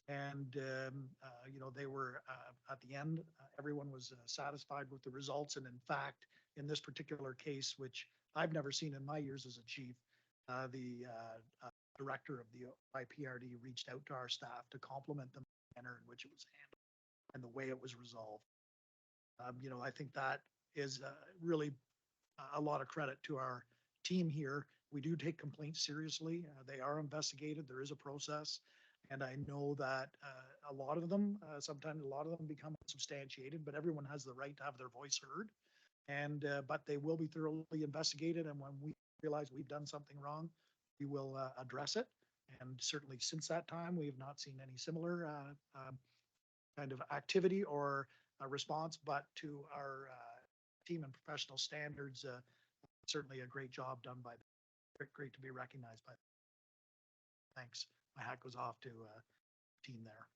And, they were at the end, everyone was satisfied with the results. And in fact, in this particular case, which I've never seen in my years as a chief, the director of the IPRD reached out to our staff to compliment the manner in which it was handled and the way it was resolved. I think that is really a lot of credit to our team here. We do take complaints seriously. They are investigated. There is a process. And I know that a lot of them, sometimes a lot of them become substantiated, but everyone has the right to have their voice heard. And, but they will be thoroughly investigated. And when we realize we've done something wrong, we will address it. And certainly since that time, we have not seen any similar kind of activity or response, but to our team and professional standards, certainly a great job done by them. Great to be recognized by them. Thanks. My hat goes off to team there.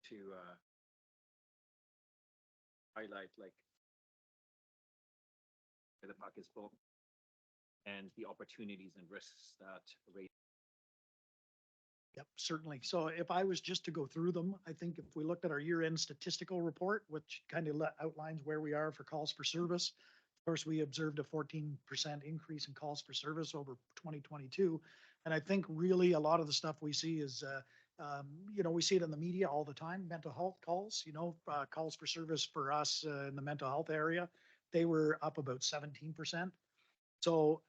To highlight like where the puck is full and the opportunities and risks that raise. Yep, certainly. So if I was just to go through them, I think if we looked at our year-end statistical report, which kind of outlines where we are for calls for service, of course, we observed a 14% increase in calls for service over 2022. And I think really a lot of the stuff we see is, we see it in the media all the time, mental health calls, calls for service for us in the mental health area. They were up about 17%. So,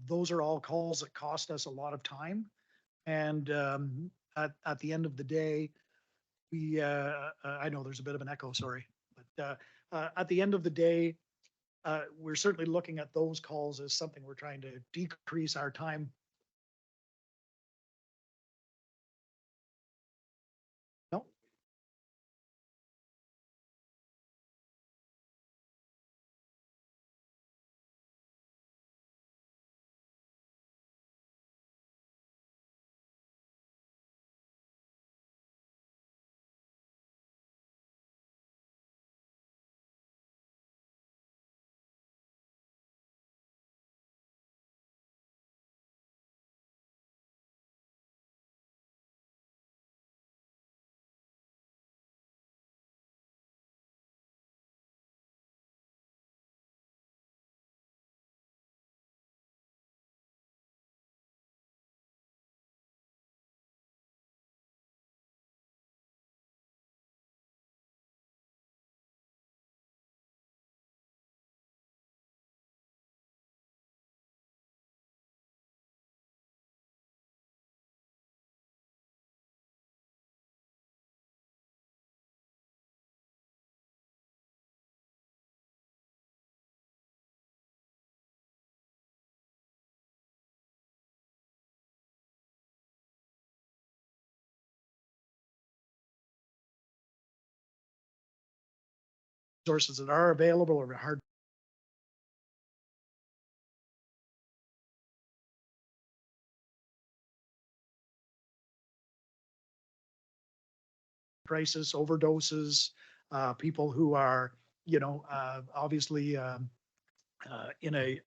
those are all calls that cost us a lot of time. And at the end of the day, I know there's a bit of an echo, sorry. But at the end of the day, we're certainly looking at those calls as something we're trying to decrease our time. No, sources that are available or hard crisis, overdoses, people who are, obviously in a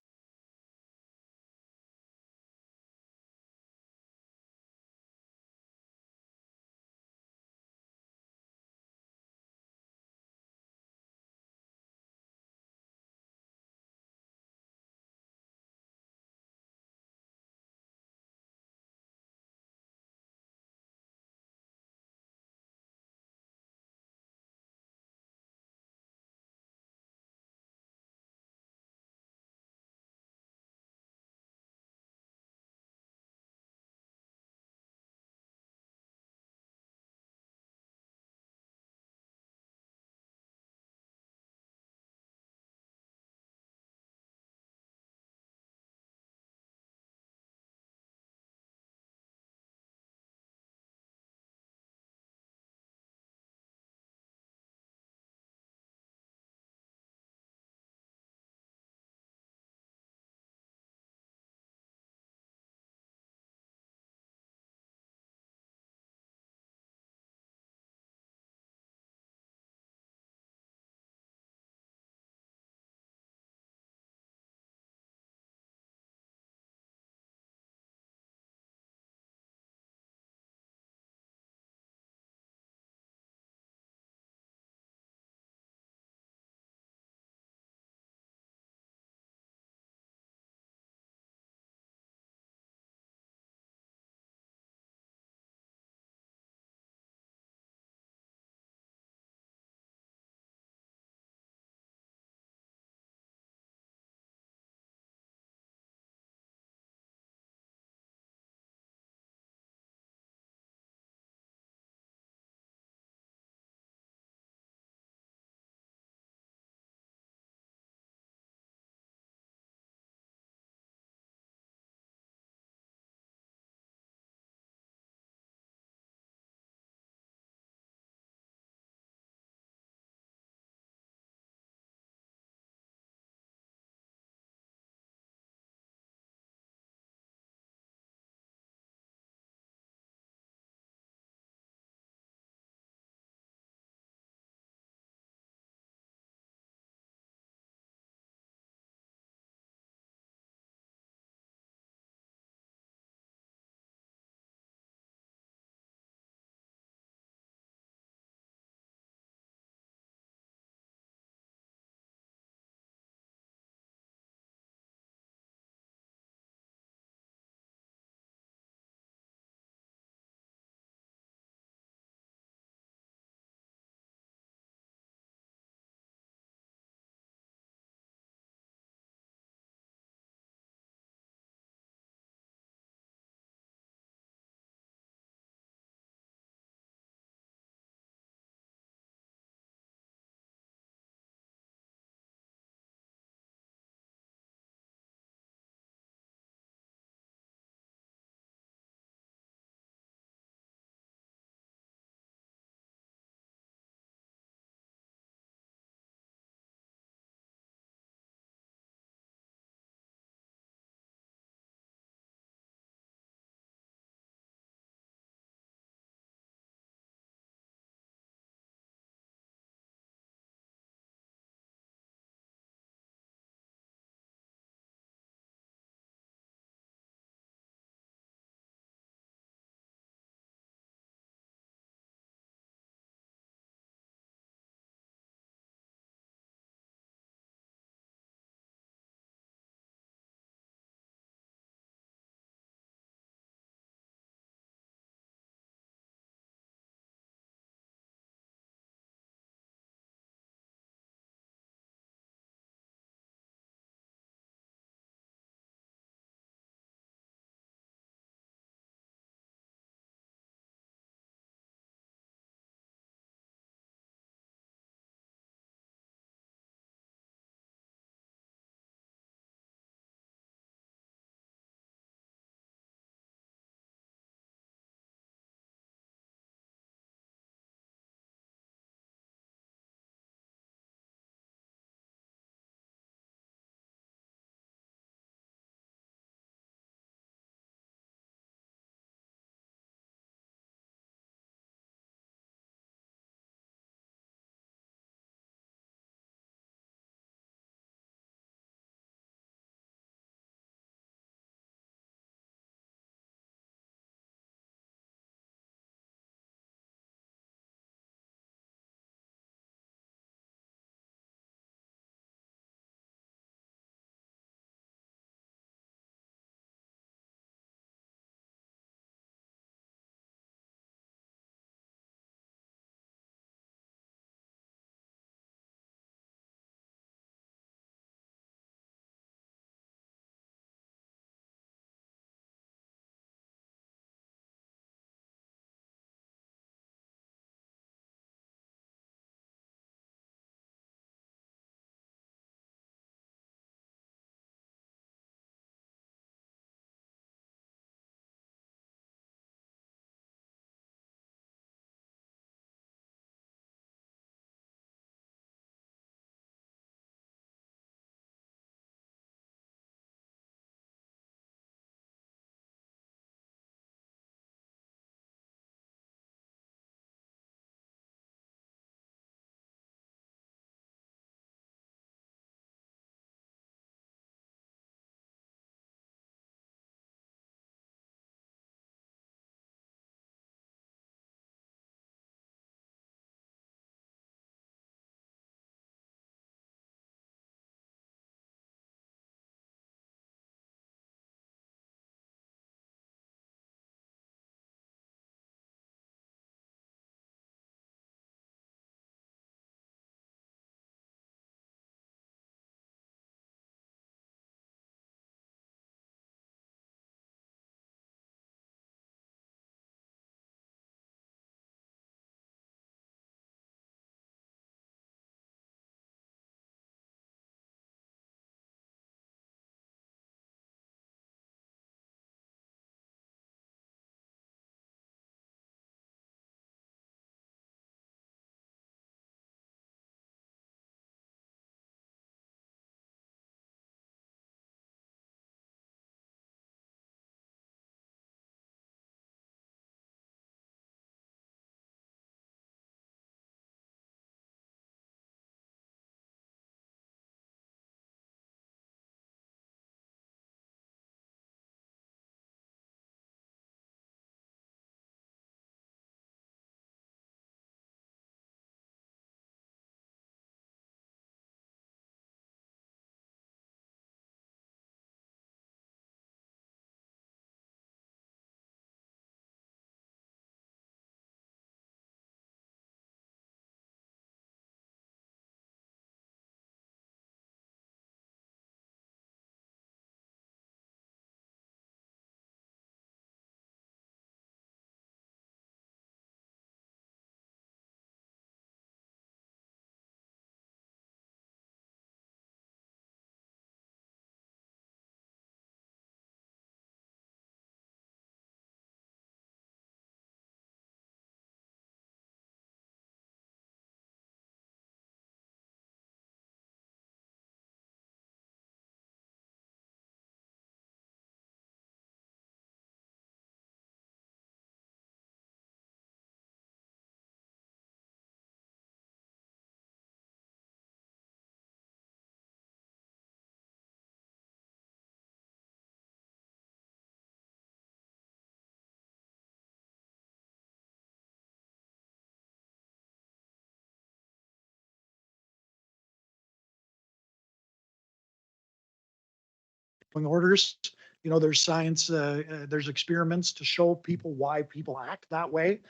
orders. You know, there's science, there's experiments to show people why people act that way.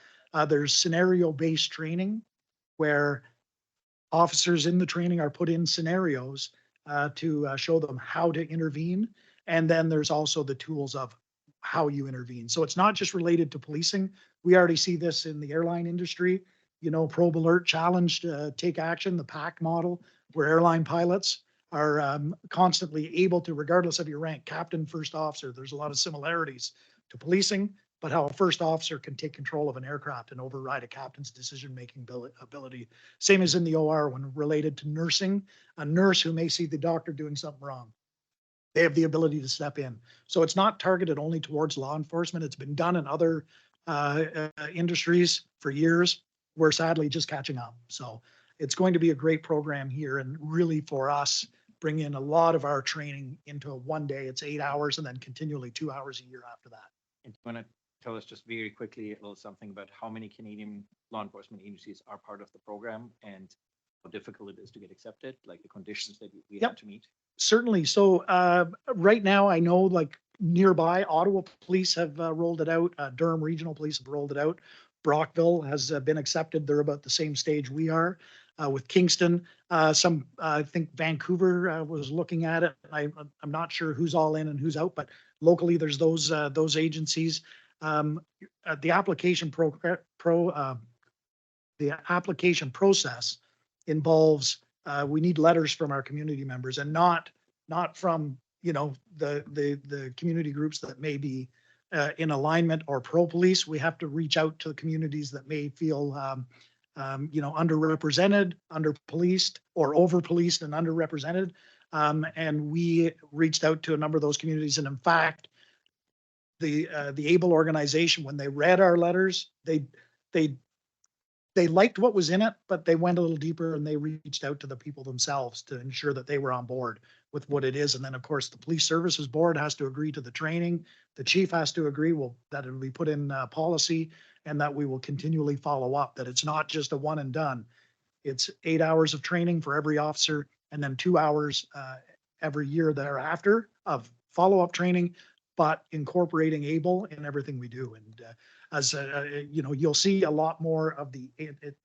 There's scenario-based training where officers in the training are put in scenarios to show them how to intervene. And then there's also the tools of how you intervene. So it's not just related to policing. We already see this in the airline industry. You know, probe alert, challenge, take action, the PAC model, where airline pilots are constantly able to, regardless of your rank, captain, first officer, there's a lot of similarities to policing, but how a first officer can take control of an aircraft and override a captain's decision-making ability. Same as in the OR when related to nursing, a nurse who may see the doctor doing something wrong. They have the ability to step in. So it's not targeted only towards law enforcement. It's been done in other industries for years. We're sadly just catching up. So it's going to be a great program here and really for us, bring in a lot of our training into a one day. It's 8 hours and then continually 2 hours a year after that. And do you want to tell us just very quickly a little something about how many Canadian law enforcement agencies are part of the program and how difficult it is to get accepted, like the conditions that we Yep. have to meet? Certainly. So right now, I know like nearby Ottawa Police have rolled it out. Durham Regional Police have rolled it out. Brockville has been accepted. They're about the same stage we are with Kingston. I think Vancouver was looking at it. I'm not sure who's all in and who's out, but locally there's those agencies. The application the application process involves we need letters from our community members and not from, you know, the community groups that may be in alignment or pro-police. We have to reach out to the communities that may feel, you know, underrepresented, under-policed, or over-policed and underrepresented. And we reached out to a number of those communities. And in fact, the ABLE organization, when they read our letters, they liked what was in it, but they went a little deeper and they reached out to the people themselves to ensure that they were on board with what it is. And then, of course, the Police Services Board has to agree to the training. The chief has to agree that it'll be put in policy and that we will continually follow up, that it's not just a one and done. It's 8 hours of training for every officer and then 2 hours every year thereafter of follow-up training, but incorporating ABLE in everything we do. And as you know, you'll see a lot more of the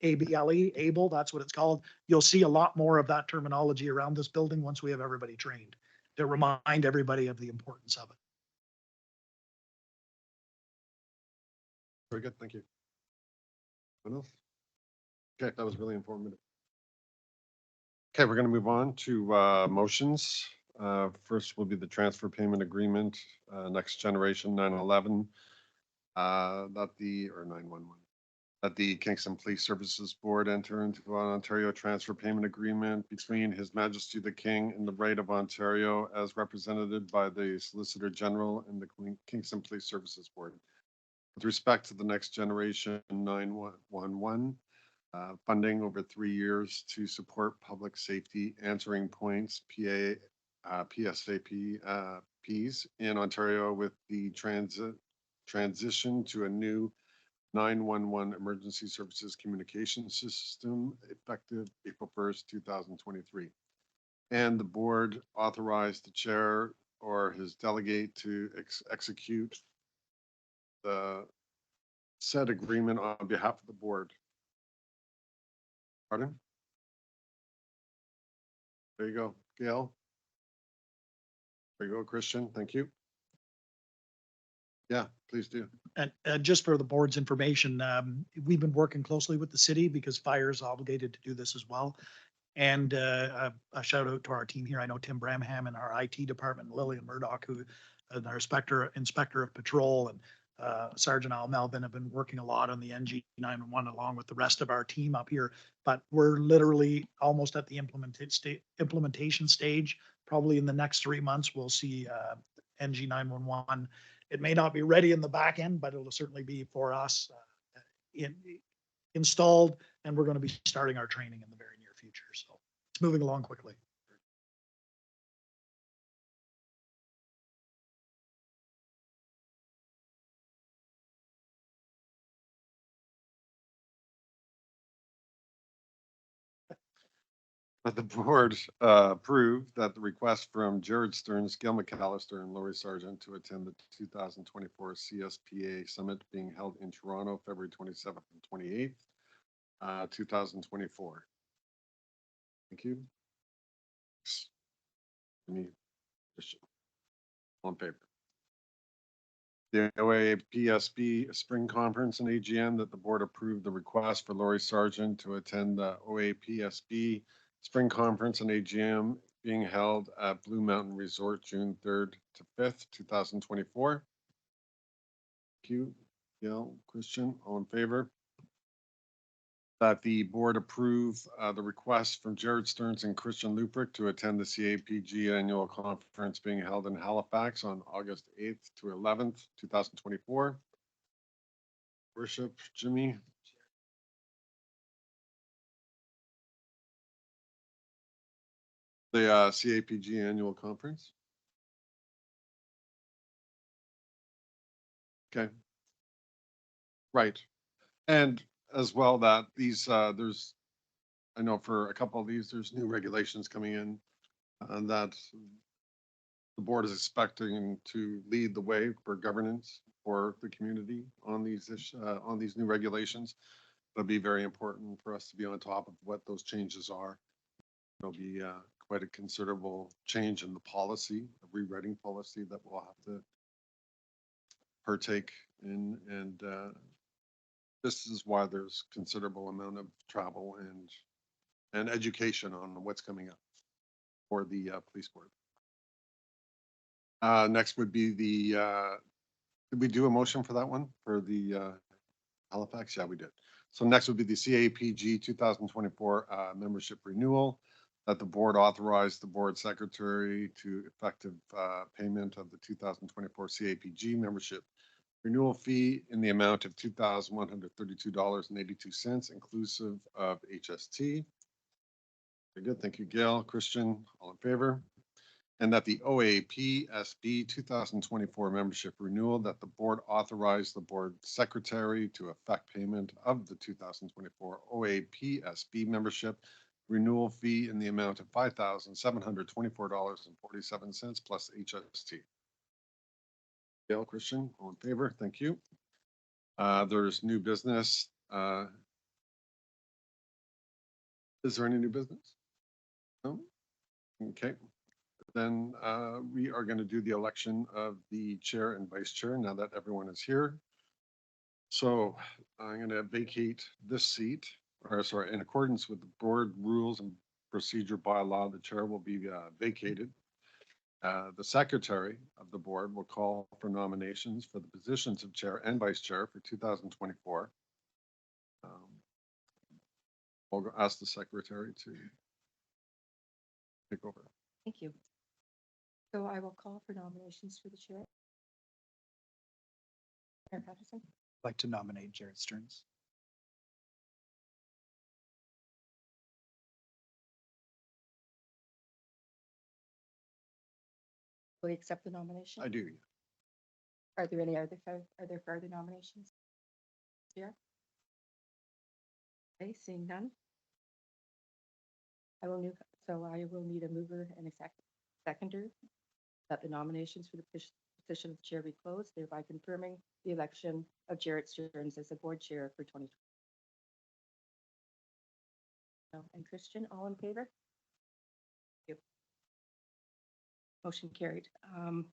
ABLE, that's what it's called. You'll see a lot more of that terminology around this building once we have everybody trained to remind everybody of the importance of it. Very good, thank you. Anyone else? Okay, that was really informative. Okay, we're going to move on to motions. First will be the transfer payment agreement, Next Generation 911. That the, or 911, that the Kingston Police Services Board enter into an Ontario transfer payment agreement between His Majesty the King and the Right of Ontario as represented by the Solicitor General and the Kingston Police Services Board. With respect to the Next Generation 911, funding over 3 years to support public safety answering points, PSAPs in Ontario with the transition to a new 911 emergency services communication system effective April 1st, 2023. And the board authorized the chair or his delegate to execute the said agreement on behalf of the board. Pardon? There you go, Gail. There you go, Christian. Thank you. Yeah, please do. And just for the board's information, we've been working closely with the city because fire is obligated to do this as well. And a shout out to our team here. I know Tim Bramham in our IT department, Lillian Murdoch, who is our inspector of patrol, and Sergeant Al Melvin have been working a lot on the NG 911 along with the rest of our team up here. But we're literally almost at the implementation stage. Probably in the next 3 months, we'll see NG 911. It may not be ready in the back end, but it'll certainly be for us installed, and we're going to be starting our training in the very near future. So it's moving along quickly. that the board approve that the request from Jared Stearns, Gil McAllister, and Lori Sargent to attend the 2024 CSPA Summit being held in Toronto, February 27th and 28th, 2024. Thank you. Any question? All in favor? The OAPSB Spring Conference and AGM that the board approved the request for Lori Sargent to attend the OAPSB Spring Conference and AGM being held at Blue Mountain Resort, June 3rd to 5th, 2024. Thank you. Gail, Christian, all in favor? That the board approve the request from Jared Stearns and Christian Luprick to attend the CAPG annual conference being held in Halifax on August 8th to 11th, 2024. Worship, Jimmy. The CAPG annual conference. Okay. Right. And as well that these, there's, I know for a couple of these, there's new regulations coming in and that the board is expecting to lead the way for governance for the community on these new regulations. It'll be very important for us to be on top of what those changes are. There'll be quite a considerable change in the policy, a rewriting policy that we'll have to partake in, and this is why there's considerable amount of travel and education on what's coming up for the police board. Next would be the, did we do a motion for that one, for the Halifax? Yeah, we did. So next would be the CAPG 2024 membership renewal, that the board authorized the board secretary to effective payment of the 2024 CAPG membership renewal fee in the amount of $2,132.82, inclusive of HST. Very good. Thank you, Gail. Christian, all in favor? And that the OAPSB 2024 membership renewal, that the board authorized the board secretary to effect payment of the 2024 OAPSB membership renewal fee in the amount of $5,724.47 plus HST. Gail, Christian, all in favor? Thank you. There's new business. Is there any new business? No? Okay. Then we are going to do the election of the chair and vice chair now that everyone is here. So I'm going to vacate this seat, or sorry, in accordance with the board rules and procedure bylaw, the chair will be vacated. The secretary of the board will call for nominations for the positions of chair and vice chair for 2024. I'll ask the secretary to take over. Thank you. So I will call for nominations for the chair. Mayor Patterson, I'd like to nominate Jared Stearns. will you accept the nomination? I do. Are there any other, are there further nominations? Yeah. Okay, seeing none. I will need a mover and a seconder that the nominations for the position of chair be closed, thereby confirming the election of Jared Stearns as the board chair for 2020. And Christian, all in favor? Thank you. Motion carried.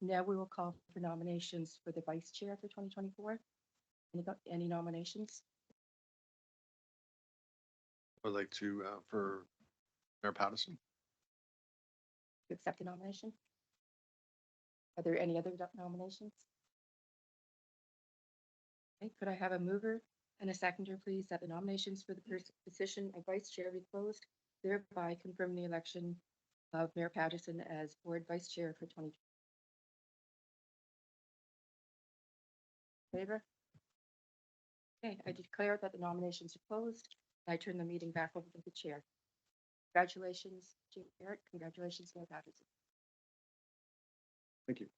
Now we will call for nominations for the vice chair for 2024. Any nominations? I'd like to, for Mayor Patterson. To accept the nomination? Are there any other nominations? Okay, could I have a mover and a seconder, please, that the nominations for the position of vice chair be closed, thereby confirm the election of Mayor Patterson as board vice chair for 2020. Favor? Okay, I declare that the nominations are closed. I turn the meeting back over to the chair. Congratulations, Jared. Congratulations, Mayor Patterson. Thank you.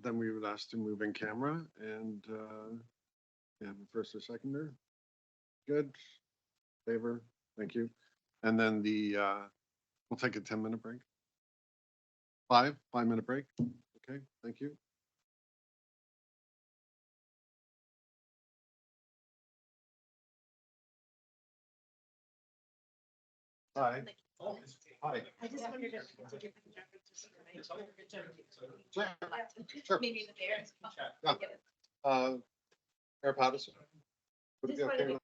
Then we would ask to move in camera and have a first or seconder. Good. Favor. Thank you. And then we'll take a 10-minute break. 5-minute break. Okay, thank you. Hi. Hi. I just wondered if. Sure. Maybe the bears. Yeah. Mayor Patterson. Would it be okay?